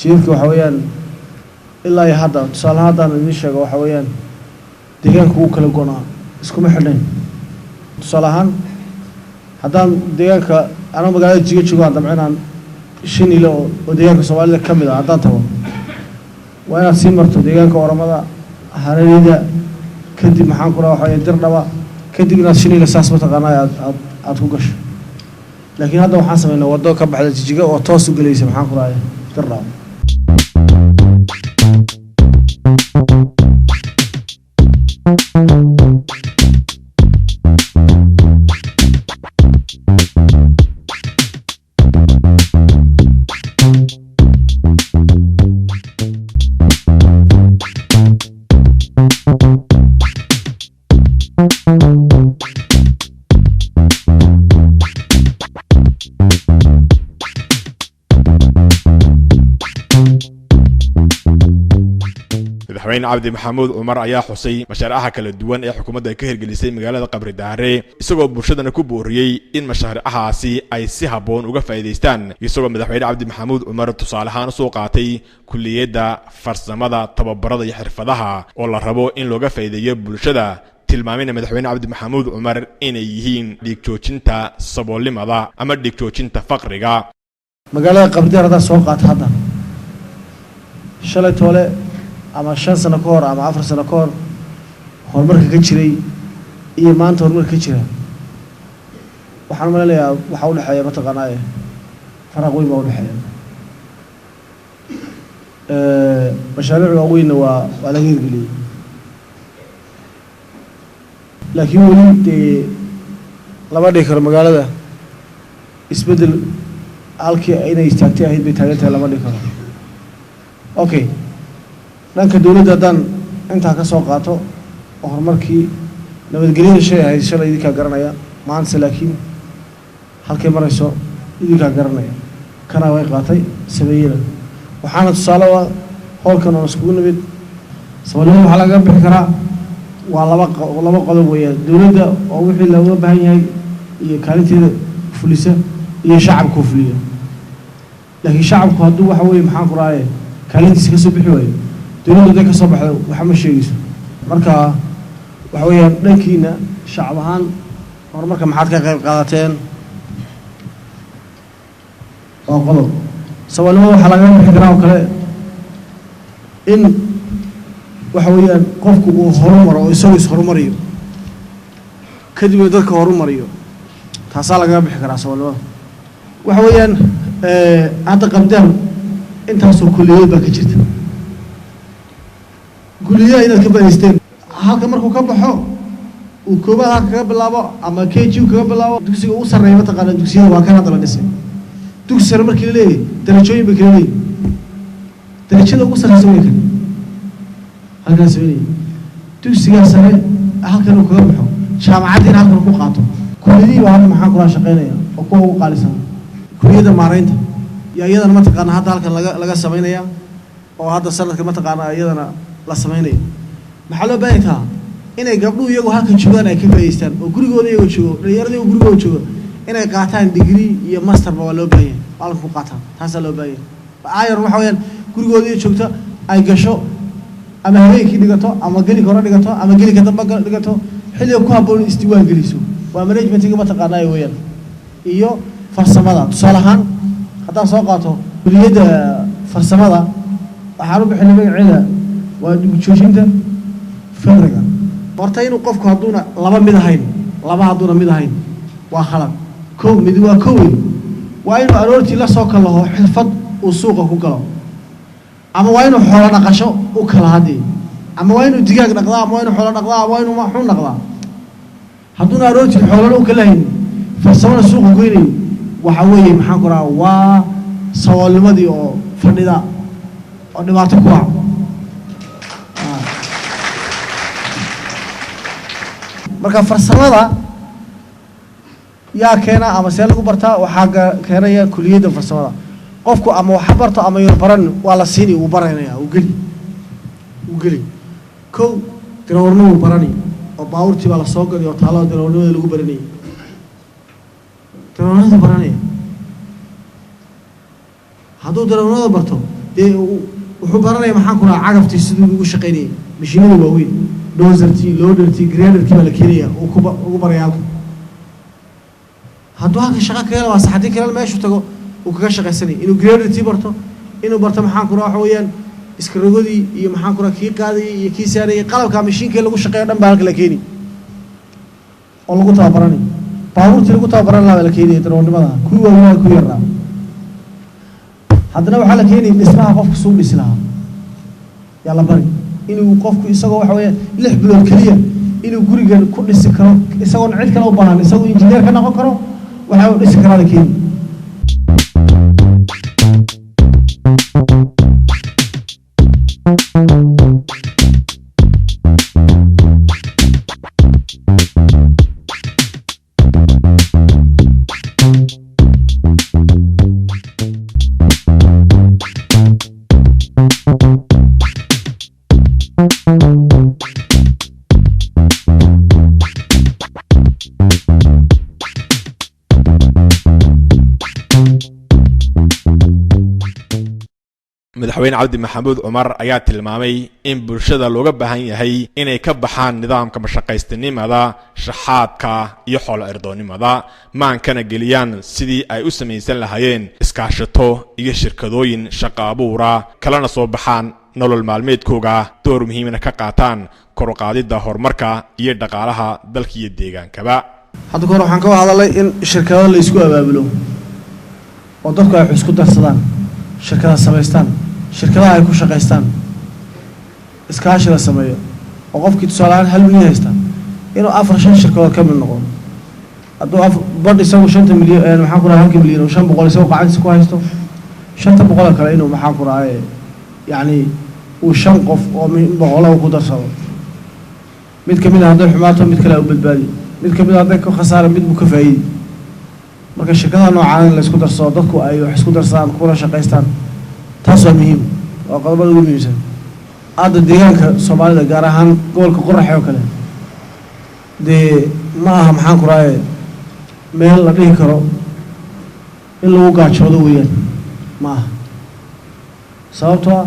jiedka waxa weeyaan ilaa iyo hadda tusaale haddaan idiin sheego waxa weeyaan deegaanka wuu kala gonaa iskuma xidhnayn tusaale ahaan haddaan deegaanka anoo magaalada jiga joogo aan damco inaan shinile oo deegaanka soomaalida ka mid ah haddaan tago waa inaad sii marto deegaanka oramada hareerida kadib maxaan ku raha waxaa dirdhaba kadib inaad shinile saas mataqaanaa aad ku gasho laakiin hadda waxaan samaynaa waddo ka baxda jijiga oo toos u gelaysa maxaan ku rahay dirdhaba madaxweyne cabdi maxamuud cumar ayaa xusay mashaariicaha kala duwan ee xukuumadda ay ka hirgelisay magaalada qabri daare isagoo bulshadana ku booriyey in mashaariicahaasi ay si habboon uga faa'iidaystaan isagoo madaxweyne cabdi maxamuud cumar tusaale ahaan usoo qaatay kulliyadda farsamada tababarada iyo xirfadaha oo la rabo in looga faa'iideeyo bulshada tilmaamayna madaxweyne cabdi maxamuud cumar inay yihiin dhiigjoojinta saboolnimada ama dhiigjoojinta faqriga magaalada qabri daare haddaad soo qaata hadda shalay toole ama 5 sano ka hor ama 4 sano ka hor horumarka ka jiray iyo maanta horumarka ka jira waxaan maleynayaa waxa u dhaxeeya mataqaanaa faraq weyn baa u dhaxeeya mashaariic waaweynna waa laga hirgeliyey laakiin weli dee lama dhihi karo magaalada isbeddel halkii inay istaagtay ahayd bay taagan tahay lama dhihi karo okay dhanka dawladda haddaan intaa ka soo qaato oo horumarkii nabadgelyada shay ahayd shalay idinkaa garanaya maanta laakiin halkay marayso idinkaa garanaya kana way qaatay sameeyada waxaana tusaale ah howlkan oo iskugu nimid saboolnimada waxaa laga bixi karaa waa laba qodob weeyaan dawladda oo wixii looga baahan yahay iyo kaalinteeda fulisa iyo shacabka fuliya laakiin shacabku hadduu waxa weeye maxaan ku raaye kaalintiisa ka soo bixi waayo dawladda haday ka soo baxdo waxa ma sheegayso marka waxa weeyaan dhankiina shacab ahaan horumarka maxaad ka qayb qaadateen waa qodob saboolnimada waxaa laga bixi karaa oo kale in waxa weeyaan qofku uu horumaro oo isagoo is-horumariyo kadibna dadka horumariyo taasaa lagaga bixi karaa saboolnimada waxa weeyaan hadda qabdaan intaasoo kulliyadood baa ka jirta kulliyaha inaad ka faa'iidaysteen halka markuu ka baxo uu koobaad halka kaga bilaabo ama KG kaga bilaabo dugsiga uu sarreeyo mataqaanaa dugsiyada waa kan hadda la dhisay dugsi sare markii la leeyahay darajooyin bay kala leeyihin darajada ugu sarreysa way kan halkaas weeyay dugsiga sare halkan uu kaga baxo jaamacaddiina halkan ku qaato kulliyadii waa hadda maxaan kula shaqeynaya oo kuwa ugu qaalisan kulliyadda maaraynta yaa iyadana mataqaanaa hadda halkan laga samaynaya oo hadda sanadka mataqaanaa iyadana la samaynayo maxaa loo baahan tahaa inay gabdhuhu iyagu halkan joogaan ay ka faa'iidaystaan oo gurigooda iyagoo joogo dhalinyarada iyagu gurigooda joogo inay qaataan degree iyo masterba waa loo baahan yahay halkan ku qaataan taasaa loo baahan yahay ayar waxa weeyaan gurigooda iyo joogta ay gasho ama habeenkii dhigato ama gelinka hore dhigato ama gelinka dambe dhigato xilliga ku habboon isdiiwaan geliso waa managementiga mataqaanaa weeyaan iyo farsamada tusaale ahaan haddaan soo qaato kuliyadda farsamada waxaan u bixinay magaceeda waa dhiigjoojinta faqriga horta inuu qofku hadduuna laba hadduuna mid ahayn waa khalad mid waa koweyn waa inuu aroortii la soo kalaho xirfad uu suuqa ku galo ama waa inuu xoolo dhaqasho u kala haddii ama waa inuu digaag dhaqdaa ama waa inuu xoolo dhaqdaa ama waa inuu maxuun dhaqdaa hadduuna aroortii xoolana u kala haynin farsamada suuqa goynayo waxa weeye maxaan ku rahaa waa saboolnimadii oo fadhida oo dhibaato ku ah marka farsamada yaa keena ama see lagu bartaa waxaa keenaya kuliyadda farsamada qofku ama wax barto ama yar baran waa la siini uu baranaya uu geli kow darawalnimo uu barani oo baabuurtii baa la soo galiy oo taalo darawalnimada lagu baranayay darawalnimada baranaya hadduu darawalnimada barto dee wuxuu baranaya maxaan ku rahaa cagaftii siduu ugu shaqaynayay mashiinada waaweyn dozertii loadertii graderkii baa la keenaya ugu baraya hadduu halka shaqo kaga labaa saxadii kale meeshuu tago uu kaga shaqaysanaya inuu gradertii barto inuu barto maxaan ku rahaa waxa weeyaan iskaragodii iyo maxaan ku rahaa kii qaadayay iyo kii saarayay qalabka mashiinkii lagu shaqeeyo dhan baa halka la keeni oo lagu tababaranay baabuurtii lagu tababaran lahaa baa la keenaya darawalnimada kuwii waaweynaa ku yaraa haddana waxaa la keenaya dhismaha qofka suu dhisi lahaa yaa la bari inuu qofku isagoo waxa weeyaan 6 bilood kaliya inuu gurigan ku dhisi karo isagoon cid kale u baahan isagoo injineer ka noqon karo waxa uu dhisi karaa la keeni madaxweyne cabdi maxamuud cumar ayaa tilmaamay in bulshada looga baahan yahay inay ka baxaan nidaamka mashaqaystanimada shaxaadka iyo xoolo irdoonimada maankana geliyaan sidii ay u samaysan lahaayeen iskaashato iyo shirkadooyin shaqo abuura kalena soo baxaan nolol maalmeedkooga door muhiimna ka qaataan kor u qaadidda horumarka iyo dhaqaalaha dalka iyo deegaankaba hadda hore waxaan ka hadalay in shirkado la isku abaabulo oo dadku ay isku darsadaan shirkadaha samaystaan shirkadaha ay ku shaqaystaan iskaashi la sameeyo oo qofkii tusaale ahaan 1 milyan haysta inuu 4-5 shirkadood ka mid noqdo hadduu badh isagu 5 milyan maxaan ku rahaa 1 milyan oo 500 isagoo qacantiisa ku haysto 500 kale inuu maxaan ku rahaa yacni uu 5 qof oo 100 ku darsado mid ka mid ah hadday xumaato mid kale u badbaadi mid ka mid ah hadday ka khasaaro mid buu ka faa'iidi marka shirkadaha noocaan in la isku darsado dadku ay wax isku darsadaan kuna shaqaystaan taas waa muhiim waa qodobada ugu muhiimsan hadda deegaanka soomaalida gaar ahaan gobolka qoraxe oo kale dee ma aha maxaan ku rahaye meel la dhihi karo in lagu gaajoodo weeyaan ma aha sababtoo ah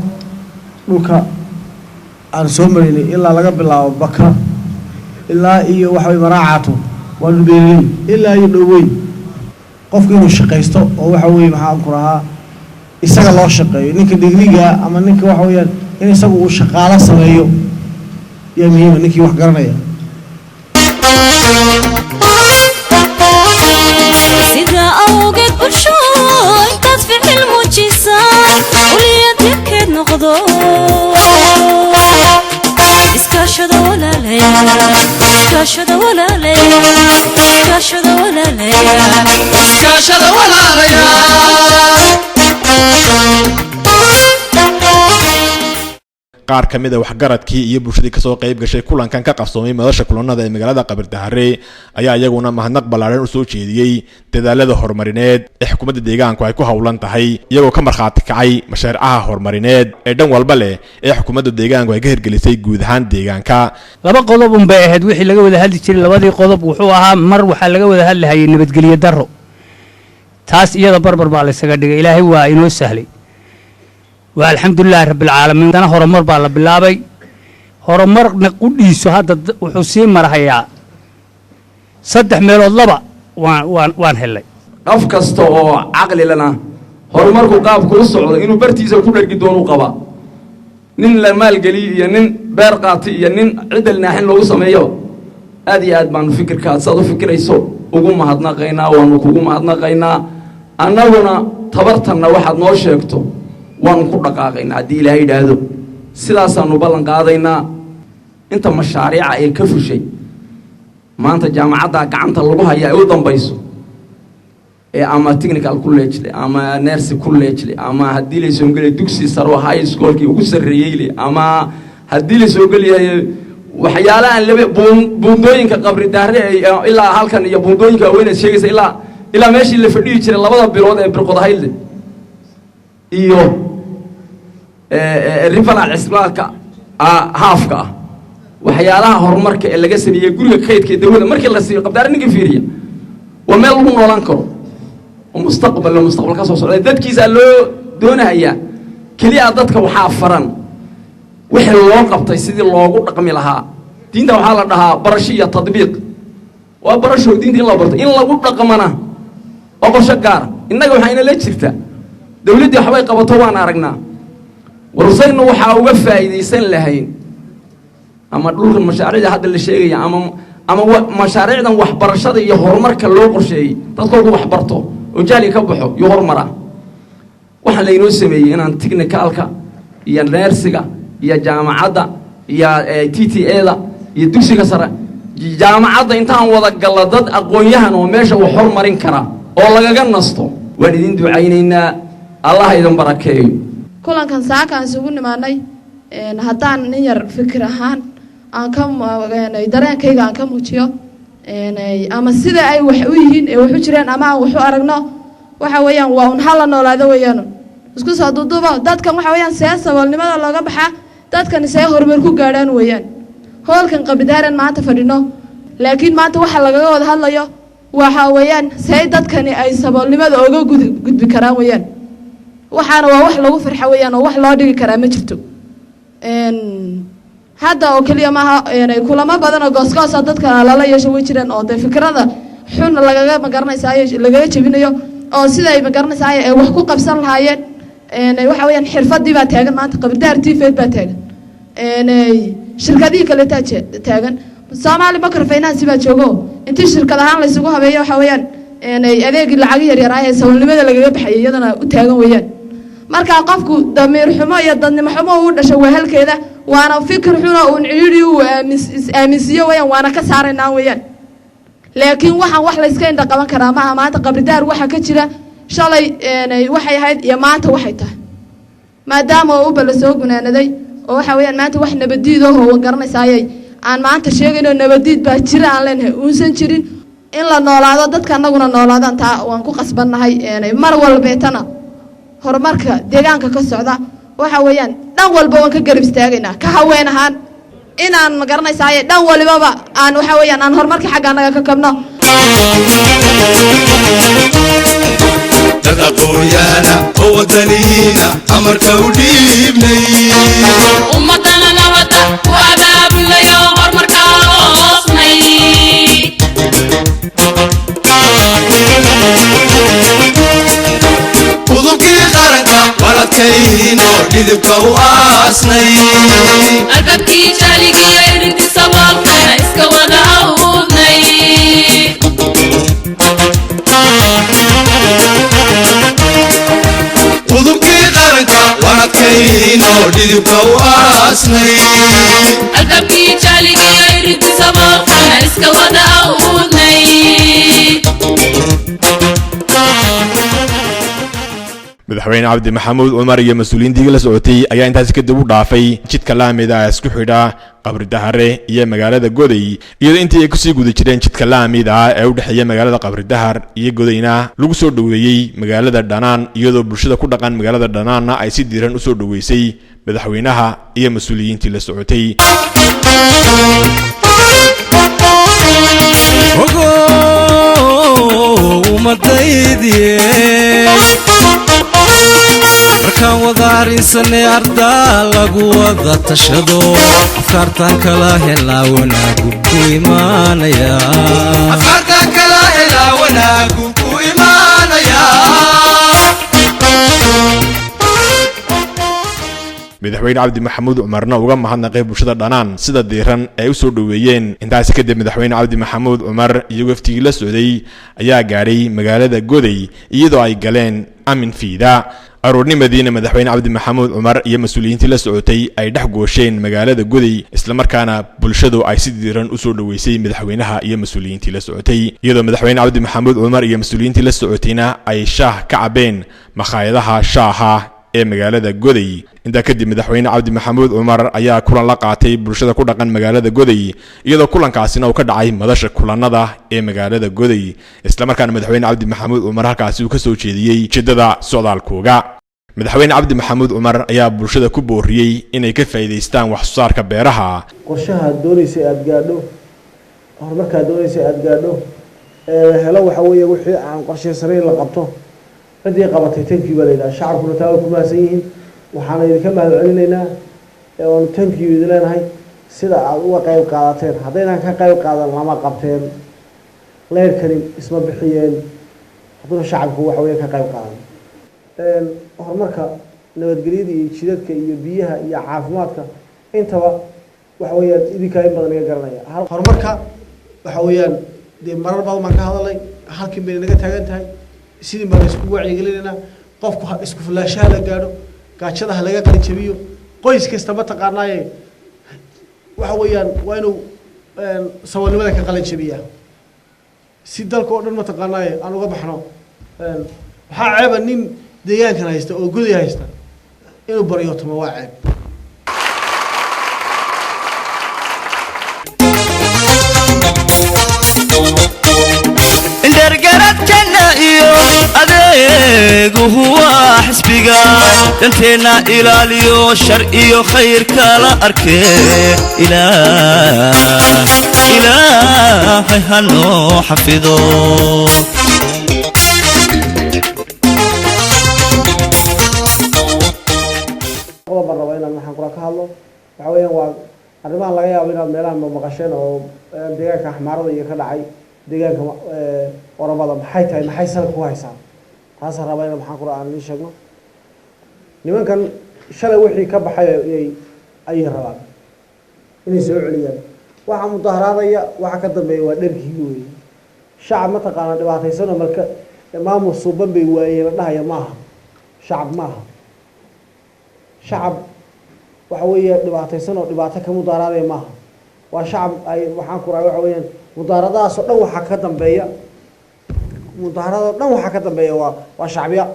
dhulka aan soo maraynay ilaa laga bilaabo baka ilaa iyo waxa way maraacato waa dhulbeeley ilaa iyo dhoweyn qofku inuu shaqaysto oo waxa weeye maxaan ku rahaa isaga loo shaqeeyo ninka digriga ama ninka waxa weeyaan in isagu uu shaqaalo sameeyo yaa muhiima ninkii wax garanaya sida awgeed bulshooy intaad ficil muujisaan uliyadkeed noqdo iskaashada walaalayaal iskaashada walaalayaal iskaashada walaalayaal iskaashada walaalayaal qaar kamid ah waxgaradkii iyo bulshadii ka soo qayb gashay kulankan ka qabsoomay madasha kulanada ee magaalada Qabardahare ayaa iyaguna mahadnaq ballaaran u soo jeediyay dadaalada horumarineed ee xukuumadda deegaanku ay ku hawlan tahay iyagoo ka marxaati kacay mashaariicaha horumarineed ee dhan walba leh ee xukuumadda deegaanku ay ka hirgelisay guud ahaan deegaanka laba qodob un bay ahayd wixii laga wada hadli jiray labadii qodob wuxuu ahaa mar waxa laga wada hadlayay nabadgelyo darro taas iyada barbar baa la isaga dhigay ilaahay waa inoo sahlay والحمد لله رب العالمين أنا هرمر بالبلابي هرمر نقولي هذا وحسين مرحيا صدق ميل الله وان هلا أفكستو عقل لنا هرمر قاب كل الصعود إنه برتيز كل الجدون وقبا نين المال قليل ينين برقاتي ينين عدلنا حين لو سميو هذه أدمان فكر كات صادو فكر يسوع وقوم هادنا قينا ونقوم هادنا قينا أنا هنا تبرتنا واحد نوشيكتو waan ku dhaqaaqaynaa haddii ilaahay yidhaahdo sidaasaan u ballan qaadaynaa inta mashaariica ay ka fushay maanta jaamacadda gacanta lagu hayaa ay u dambayso ee ama technical college ama nursing college ama haddii la soo galay dugsi sare oo high schoolkii ugu sarreeyay ama haddii la soo galay waxyaalaha laba buundooyinka qabri daare ilaa halkan iyo buundooyinka weyn ee sheegaysa ilaa meeshii la fadhiyo jiray labada bilood ee birqodahayd iyo rival islaamka haafka waxyaalaha horumarka ee laga sameeyay guriga kaydka dawladda markii la siiyo qabdaar ninka fiiriya waa meel lagu noolaan karo oo mustaqbal ka soo socda dadkiisa loo doonaya kaliya dadka waxaa faran wixii loo qabtay sidii loogu dhaqmi lahaa diinta waxaa la dhahaa barasho iyo tadbiiq waa barasho diinta in la barto in lagu dhaqmana oo qorshe gaar innaga waxayna la jirtaa dawladda waxbay qabato waan aragnaa warsayna waxaa uga faa'iideysan lahayn ama dhulkan mashaariicda hadda la sheegaya ama mashaariicdan waxbarashada iyo horumarka loo qorsheeyay dadkoodu wax barto oo jaali ka baxo iyo horumara waxaan laynoo sameeyey inaan technicalka iyo neersiga iyo jaamacadda iyo TTA-da iyo dugsiga sare jaamacadda intaan wada gala dad aqoon-yahan oo meesha wax horumarin kara oo lagaga nasto waan idin ducaynaynaa allah idin barakeeyo kulankan saakaan isugu nimaanay haddaan nin yar fikir ahaan aan ka dareenkayga aan ka muujiyo ama sida ay wax u yihiin ee wax u jireen ama aan wax u aragno waxa weeyaan waa un hal la noolaado weeyaan isku soo duuduuba dadkan waxa weeyaan see saboolnimada looga baxaa dadkan see horumar ku gaadhaan weeyaan hoolkan qabidaaran maanta fadhino laakiin maanta waxa lagaga wada hadlayo waxa weeyaan see dadkani ay saboolnimada uga gudbi karaan weeyaan waxaana waa wax lagu farxo weeyaan oo wax loo dhigi karaa ma jirto hadda oo kaliya maaha kulamo badan oo goosgoosa dadka lala yeesho way jireen oo dee fikrada xun lagaga magaranaysaay lagaga jebinayo oo siday magaranaysaay ay wax ku qabsan lahaayeen waxa weeyaan xirfadii baa taagan maanta qabdaar tifeed baa taagan shirkadihii kale taagan Soomaali Bakar Finance baa joogo intii shirkad ahaan la isugu habeeyo waxa weeyaan adeegii lacag yar yar ah ee saboolnimada lagaga baxay iyadana u taagan weeyaan marka qofku damiir xumo iyo dadnimo xumo uu dhashay wehelkeeda waana fikir xumo uu ciriiri uu aaminsiyo weeyaan waana ka saareynaa weeyaan laakiin waxaan wax la iska indha qaban karaa ma maanta qabridaar waxa ka jira shalay waxay ahayd iyo maanta waxay tahay maadaama uu bal soo gunaanaday oo waxa weeyaan maanta wax nabadiid oo garanaysaayay aan maanta sheegayno nabadiid baa jira aan leenahay uusan jirin in la noolaado dadka anaguna noolaadaan taa waan ku qasbannahay mar walbeetana horumarka deegaanka ka socda waxa weeyaan dhan walba waan ka garab istaagaynaa ka haween ahaan inaan ma garanaysaay dhan walibaba aan waxa weeyaan aan horumarka xagga anaga ka kabno dad aqoonyahana oo wadaniina amarka u dhiibnay ummadana nabada ku abaabulayo horumarka hoosnay udubkii qaranka waladkayno dhidibka u aasnay albaabkii jaaligiyo irintii saboolkana iska wada awudnay udubkii qaranka waladkayno dhidibka u aasnay albaabkii jaaligiyo irintii saboolkana iska wada awudnay madaxweyne cabdi maxamuud cumar iyo mas'uuliyiintii la socotay ayaa intaas kadib u dhaafay jidka laamida isku xidha qabri dahare iyo magaalada goday iyadoo intii ay kusii guda jireen jidka laamida ee u dhexeeya magaalada qabri dahar iyo godayna lagu soo dhaweeyay magaalada dhanaan iyadoo bulshada ku dhaqan magaalada dhanaanna ay si diiran u soo dhaweysay madaxweynaha iyo mas'uuliyiintii la socotay markaan wada hariisanay ardaa lagu wada tashado afkaartaan kala helaa wanaagu ku imaanaya madaxweyne cabdi maxamuud cumarna uga mahadnaqay bulshada dhanaan sida diiran ay u soo dhaweeyeen intaas kadib madaxweyne cabdi maxamuud cumar iyo waftigii la socday ayaa gaadhay magaalada goday iyadoo ay galeen amin fiida aroornimadiina madaxweyne cabdi maxamuud cumar iyo mas-uuliyiintii la socotay ay dhex goosheen magaalada goday islamarkaana bulshadu ay si diiran u soo dhoweysay madaxweynaha iyo mas-uuliyiintii la socotay iyadoo madaxweyne cabdi maxamuud cumar iyo mas-uuliyiintii la socotayna ay shaah ka cabeen makhaayadaha shaaha ee magaalada goday inta kadib madaxweyne cabdi maxamuud cumar ayaa kulan la qaatay bulshada ku dhaqan magaalada goday iyadoo kulankaasina uu ka dhacay madasha kulanada ee magaalada goday islamarkaana madaxweyne cabdi maxamuud cumar halkaasi uu ka soo jeediyey jidada socdaalkooga madaxweyne cabdi maxamuud cumar ayaa bulshada ku booriyey inay ka faa'iidaystaan wax soo saarka beeraha qorshaha doonaysa aad gaadho horumarka doonaysa aad gaadho helo waxa weeye wixii aan qorsheysanayn la qabto cidii qabatay tankii baa la yidhaha shacabkuna taa way ku mahadsan yihiin waxaana idinka mahad celinaynaa oonu tankii idin leenahay sida aad uga qayb qaadateen haddaynan ka qayb qaadan lama qabteen leyrkani isma bixiyeen hadduna shacabku waxa weeye ka qayb qaadan horumarka nabadgelyada iyo jidadka iyo biyaha iyo caafimaadka intaba waxa weeyaan idinkaa in badan iga garanaya horumarka waxa weeyaan dee marar badan baan ka hadalay halkin bay naga taagan tahay sidii baan isku wacyigelinaynaa qofku isku fulaashaha la gaadho gaajada ha laga qalin jabiyo qoys kasta ma taqaanaaye waxa weeyaan waa inuu saboolnimada ka qalin jabiyaa si dalka oo dhan ma taqaanaaye aan uga baxno waxaa ceeba nin deegaankan haysta oo gudi haysta inuu baryo tuma waa ceeb indhergaradkana iyo adeeguhu waa xisbiga danteena ilaaliyo shar iyo khayr kala arkee ilaahay hanoo xafido baan rabaa inaan waxaan kula ka hadlo waxa weeyaan waa arrimahan laga yaabo inaad meelahan maqasheen oo deegaanka axmaarada iyo ka dhacay deegaanka oromada maxay tahay maxay salka ku haysaan taasaan rabaa inaan maxaan kula aan idiin sheegno nimankan shalay wixii ka baxay ayay rabaan inay soo celiyaan waxa mudaharaadaya waxa ka dambeeya waa dharkii weeye shacab mataqaana dhibaataysan oo marka maamul suuban bay waayeen la dhahaya maaha shacab maaha shacab waxa weeye dhibaataysan oo dhibaato ka mudaaraadaya maaha waa shacab ay waxaan ku raay waxa weeyaan mudaaradaas oo dhan waxa ka dambeeya mudaarada dhan waxa ka dambeeya waa shacbiya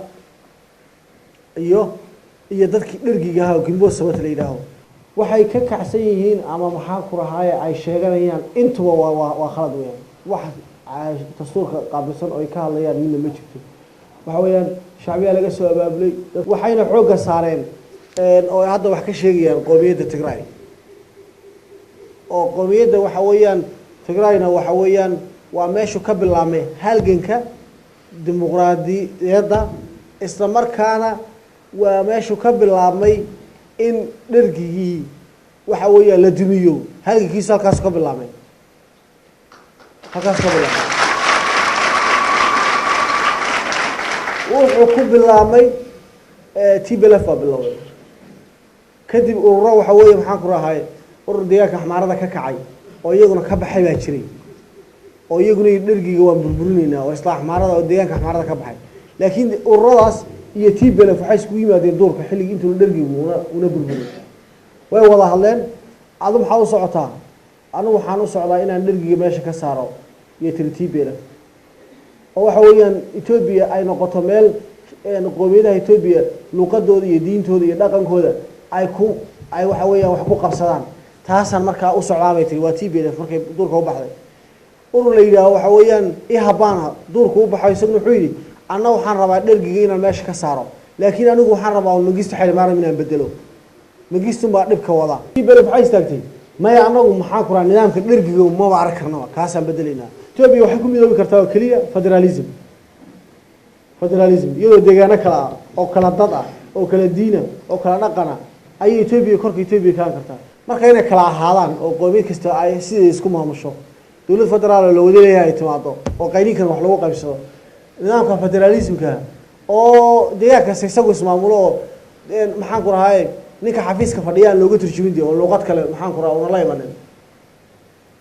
iyo dadkii dhargiga ahaa oo gilbo sabata la yidhaaho waxay ka kacsan yihiin ama maxaan ku rahaaye ay sheeganayaan intuba waa khalad weeyaan wax dastuurka qaabilsan oo ay ka hadlayaan midna ma jirto waxa weeyaan shacbiya laga soo abaabulay waxayna xoogga saareen oo hadda wax ka sheegayaan qoomiyadda Tigray oo qoomiyadda waxa weeyaan Tigrayna waxa weeyaan waa meeshu ka bilaabmay halganka dimuqraadiyadda isla markaana waa meeshu ka bilaabmay in dhargigii waxa weeyaan la dumiyo halgankiisa halkaas ka bilaabmay wuxuu ku bilaabmay TPLF baa bilowday kadib ururo waxa weeye maxaan ku rahay urur deegaanka axmaarada ka kacay oo iyaguna ka baxay baa jiray oo iyaguna dhargiga waan burburinaynaa oo isla axmaarada oo deegaanka axmaarada ka baxay laakiin ururadaas iyo TPLF waxay isku yimaadeen doorka xilligii intuu dhargigu una burburay way wada hadleen adu maxaa u socotaa anigu waxaan u socdaa inaan dhargiga meesha ka saaro iyo TPLF oo waxa weeyaan Ethiopia ay noqoto meel qoomiyadaha Ethiopia luqadooda iyo diintooda iyo dhaqankooda ay waxa weeyaan wax ku qabsadaan taasaan markaa u socdaabay tiri waa TPLF markay duurka u baxday urur la yidhaaho waxa weeyaan ihabana duurka u baxay isaguna wuxuu yidhi anna waxaan rabaa dhargiga inaan meesha ka saaro laakiin anigu waxaan rabaa magisto xilmaaram inaan bedelo magisto baa dhibka wada TPLF waxay istaagtay maya anagu maxaan ku raaa nidaamka dhargiga ma arki karnaba kaasaan bedelaynaa Ethiopia waxay ku midoobi kartaa oo kaliya federalism iyadoo deegaano kala ah oo kala dad ah oo kala diina oo kala dhaqana ayay Ethiopia korka Ethiopia ka kartaa marka inay kala ahaadaan oo qoomiyad kasta ay sidii isku maamusho dawlad federaal oo la wada leeyahay timaado oo qaylinkan wax lagu qaybsado nidaamka federalismka oo deegaanka isagu ismaamulo maxaan ku rahay ninka xafiiska fadhiya looga turjumin oo luqad kale maxaan ku rahay oo la imanin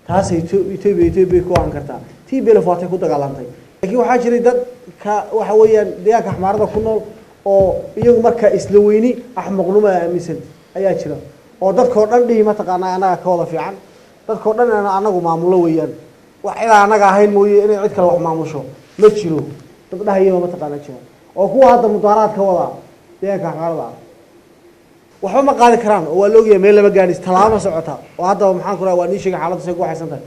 taas Ethiopia ku aan kartaa TPLF waxay ku dagaalantay laakiin waxaa jiray dad ka waxa weeyaan deegaanka axmaarada ku nool oo iyagu marka isla weyni axmaqnimo aaminsan ayaa jira oo dadkoo dhan dhihi mataqaanaa anaga ka wada fiican dadkoo dhan anagu maamulo weeyaan wax ilaa anaga ahayn mooye inay cid kale wax maamusho ma jiro dad dhahayaba mataqaanaa jira oo kuwa hadda mudaaraad ka wada deegaanka xaalada waxba ma qaadi karaan oo waa la ogyahay meel laba gaadhis talaabo socota oo hadda maxaan ku rahaa waa nii sheegay xaaladda say ku waxaysan tahay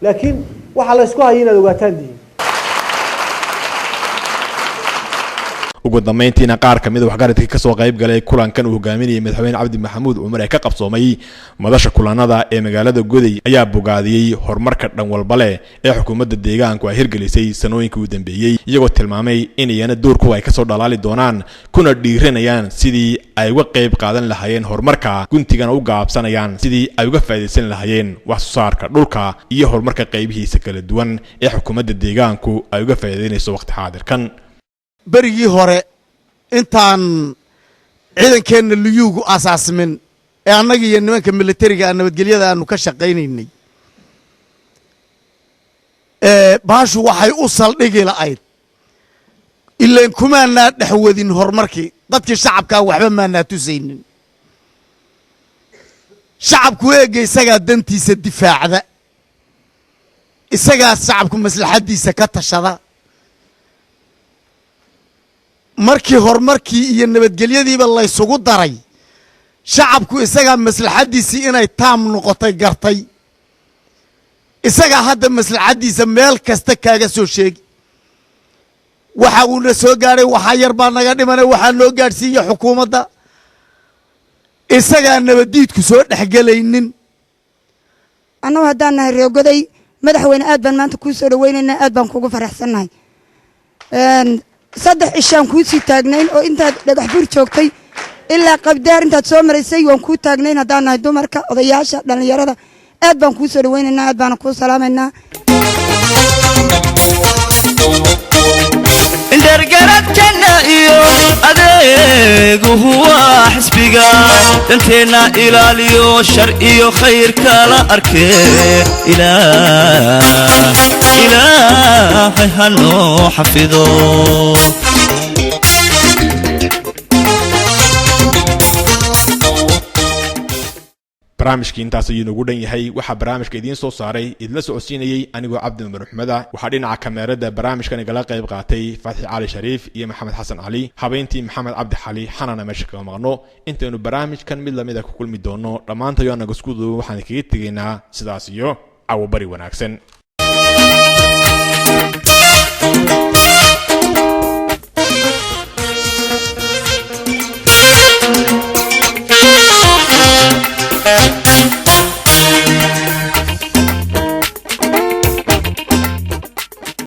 laakiin waxa la isku hayay inaad ogaataan dihin ugu dambeyntiina qaar kamid waxgaradka ka soo qayb galay kulankan uu hogaaminayay madaxweyne cabdi maxamuud cumar ee ka qabsoomay madasha kulanada ee magaalada Goday ayaa bogaadiyay horumarka dhan walba leh ee xukuumadda deegaanku ay hirgelisay sanooyinkii u dambeeyay iyagoo tilmaamay in iyana doorku ay ka soo dhalaali doonaan kuna dhiiranayaan sidii ay uga qayb qaadan lahaayeen horumarka guntigana u gaabsanayaan sidii ay uga faa'iideysan lahaayeen wax soo saarka dhulka iyo horumarka qaybihiisa kala duwan ee xukuumadda deegaanku ay uga faa'iideynayso waqti xaadirkan berigii hore intaan ciidankeenna liyuugu asaasmin ee annaga iyo nimanka militariga nabadgelyada aanu ka shaqaynaynay baashu waxay u saldhigi la'ayd ilaan kumaanaa dhexwadin horumarkii dadkii shacabkaa waxba maanaa tusaynin shacabku eega isagaa dantiisa difaacda isagaa shacabku maslaxaddiisa ka tashada markii horumarkii iyo nabadgelyadiiba laysugu daray shacabku isagaa maslaxaddiisii inay taam noqotay gartay isagaa hadda maslaxaddiisa meel kasta kaaga soo sheegi waxa uuna soo gaadhay waxaa yar baa naga dhimane waxaa noo gaadhsiiya xukuumadda isagaa nabaddiidku soo dhexgelaynin annagu haddaan nahay reer Goday madaxweyne aad baan maanta kuu soo dhawaynaynaa aad baan kuugu faraxsannahay saddex ishaan kuu sii taagnayn oo intaad dhagax buur joogtay ilaa qabdaar intaad soo maraysay waan kuu taagnayn haddaan nahay dumarka odayaasha dhallinyarada aad baan kuu soo dhawaynaynaa aad baana kuu salaamaynaa indhergaradkana iyo adeeguhu waa xisbiga danteenna ilaaliyo shar iyo khayr kala arkee ilaahay hanoo xafido barnaamijkii intaas ayuu nagu dhan yahay waxaa barnaamijka idiin soo saaray idla socodsiinayay anigoo cabdi umar maxmed waxaa dhinaca kameerada barnaamijkan igala qayb qaatay Fatxi Cali Shariif iyo Maxamed Xasan Cali habeyntii Maxamed Cabdi Xali xanana meesha kaga maqno intaynu barnaamijkan mid lamid ah ku kulmi doono dhammaantayo anaga isku duuban waxaan kaga tegaynaa sidaas iyo cawo bari wanaagsan